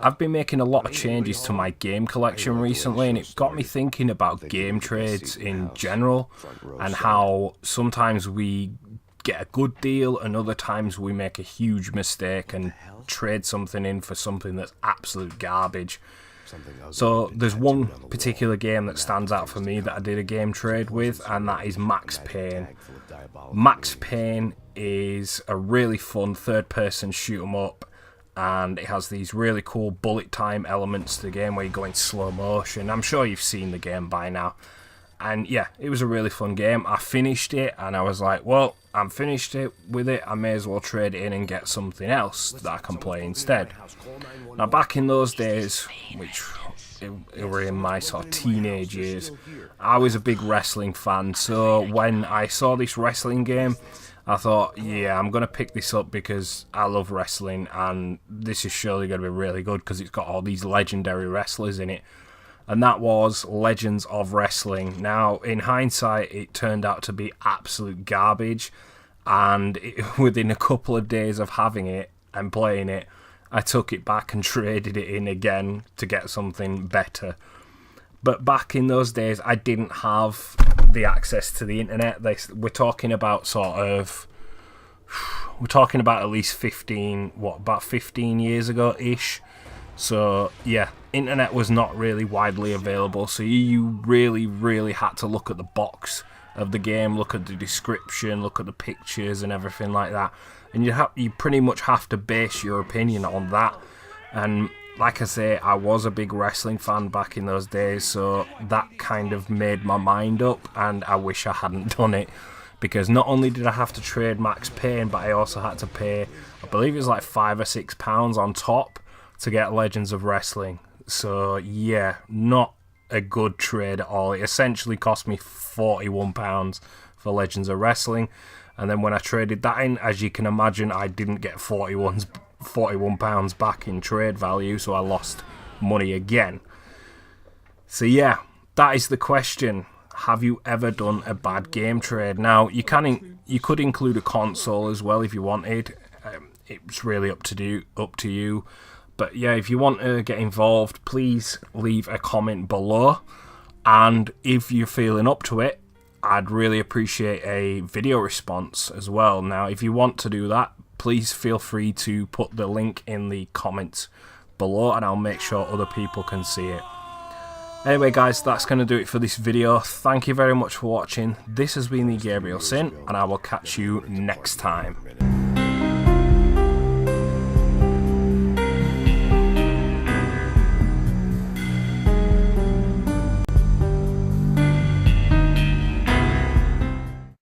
I've been making a lot of changes to my game collection recently, and it got me thinking about game trades in general and how sometimes we get a good deal and other times we make a huge mistake and trade something in for something that's absolute garbage. So there's one particular game that stands out for me that I did a game trade with, and that is Max Payne. Max Payne is a really fun third-person shoot 'em up, and it has these really cool bullet time elements to the game where you go in slow motion. I'm sure you've seen the game by now. And yeah, it was a really fun game. I finished it and I was like, well, I'm finished with it. I may as well trade it in and get something else that I can play instead. Now back in those days, which were in my sort of teenage years, I was a big wrestling fan. So when I saw this wrestling game, I thought, yeah, I'm going to pick this up because I love wrestling and this is surely going to be really good because it's got all these legendary wrestlers in it. And that was Legends of Wrestling. Now, in hindsight, it turned out to be absolute garbage. And within a couple of days of having it and playing it, I took it back and traded it in again to get something better. But back in those days, I didn't have the access to the internet. We're talking about at least 15 years ago-ish. So yeah, internet was not really widely available, so you really had to look at the box of the game, look at the description, look at the pictures and everything like that, and you pretty much have to base your opinion on that. And like I say, I was a big wrestling fan back in those days, so that kind of made my mind up, and I wish I hadn't done it, because not only did I have to trade Max Payne, but I also had to pay, I believe it was like £5 or £6 on top to get Legends of Wrestling. So yeah, not a good trade at all. It essentially cost me £41 for Legends of Wrestling, and then when I traded that in, as you can imagine, I didn't get £41 back in trade value, so I lost money again. So yeah, that is the question. Have you ever done a bad game trade? Now, you could include a console as well if you wanted. It's really up to you. But yeah, if you want to get involved, please leave a comment below. And if you're feeling up to it, I'd really appreciate a video response as well. Now, if you want to do that, please feel free to put the link in the comments below and I'll make sure other people can see it. Anyway guys, that's going to do it for this video. Thank you very much for watching. This has been the Gabriel Sin, and I will catch you next time.